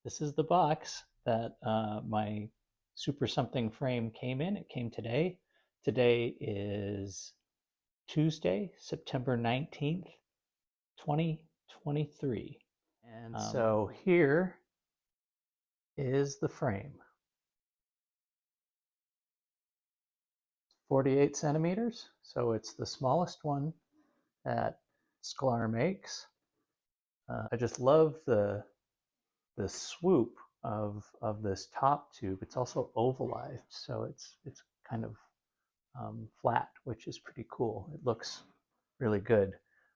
This is the box that my Super Something frame came in. It came today. Today is Tuesday, September 19th, 2023. And so here is the frame. 48 centimeters, so it's the smallest one that SKLAR makes. I just love the swoop of this top tube. It's also ovalized, so it's kind of flat, which is pretty cool. It looks really good.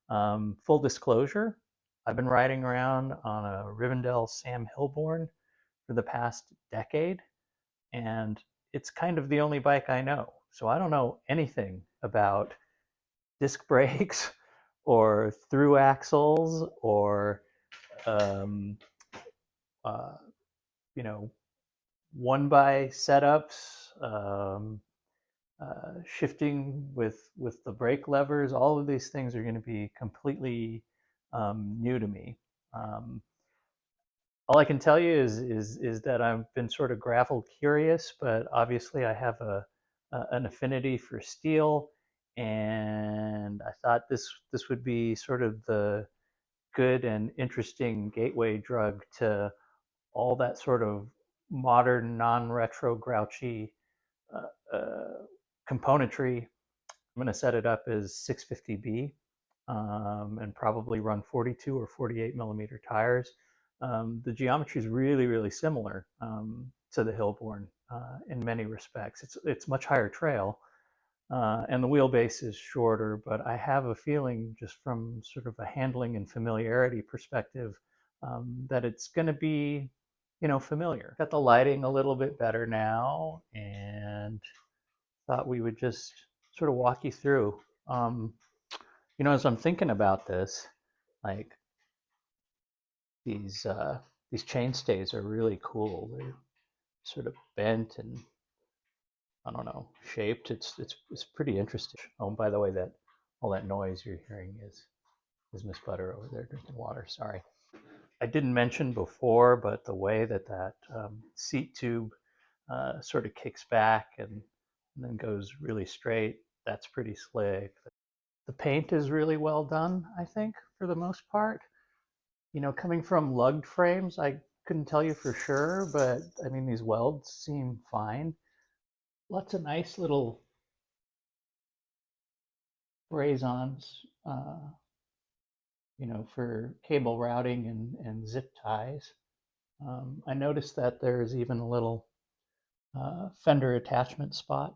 Full disclosure, I've been riding around on a Rivendell Sam Hilborn for the past decade, and it's kind of the only bike I know. So I don't know anything about disc brakes or through axles or um, uh, you know, one by setups, shifting with the brake levers. All of these things are going to be completely new to me. Um, all I can tell you is that I've been sort of gravel curious, but obviously I have an affinity for steel, and I thought this would be sort of the good and interesting gateway drug to all that sort of modern, non-retro, grouchy componentry. I'm going to set it up as 650B and probably run 42 or 48 millimeter tires. The geometry is really, really similar to the Hillborn in many respects. It's much higher trail, and the wheelbase is shorter, but I have a feeling just from sort of a handling and familiarity perspective that it's going to be, familiar. Got the lighting a little bit better now, and thought we would just sort of walk you through. Um, as I'm thinking about this, like these uh, these chain stays are really cool. They're sort of bent and I don't know shaped. It's pretty interesting. Oh, by the way, that all that noise you're hearing is Miss Butter over there drinking water. Sorry. I didn't mention before, but the way that seat tube sort of kicks back and then goes really straight, that's pretty slick. The paint is really well done, I think, for the most part. Coming from lugged frames, I couldn't tell you for sure, but I mean, these welds seem fine. Lots of nice little braze-ons, for cable routing and zip ties. I noticed that there's even a little fender attachment spot.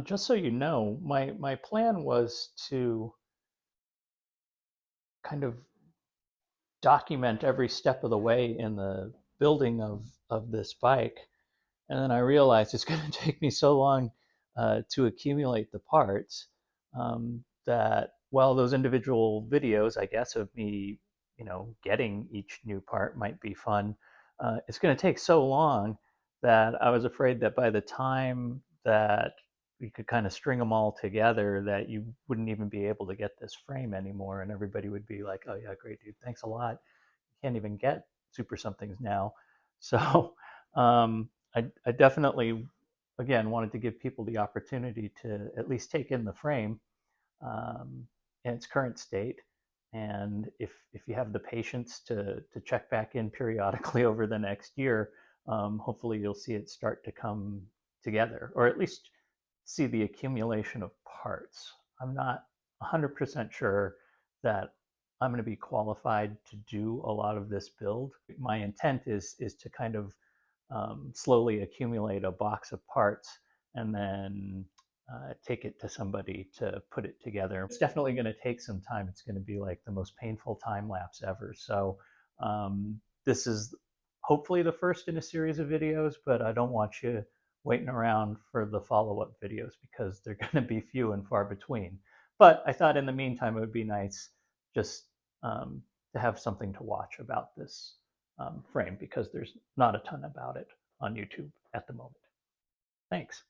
Just so you know, my plan was to kind of document every step of the way in the building of this bike. And then I realized it's going to take me so long to accumulate the parts that while those individual videos, I guess, of me, getting each new part might be fun, it's going to take so long that I was afraid that by the time that we could kind of string them all together, that you wouldn't even be able to get this frame anymore, and everybody would be like, "Oh yeah, great dude, thanks a lot." You can't even get Super Somethings now, so I definitely, again, wanted to give people the opportunity to at least take in the frame in its current state. And if you have the patience to check back in periodically over the next year, hopefully you'll see it start to come together, or at least see the accumulation of parts. I'm not 100% sure that I'm going to be qualified to do a lot of this build. My intent is to kind of slowly accumulate a box of parts and then take it to somebody to put it together. It's definitely going to take some time. It's going to be like the most painful time lapse ever. So this is hopefully the first in a series of videos, but I don't want you waiting around for the follow-up videos because they're going to be few and far between. But I thought in the meantime it would be nice just to have something to watch about this frame because there's not a ton about it on YouTube at the moment. Thanks.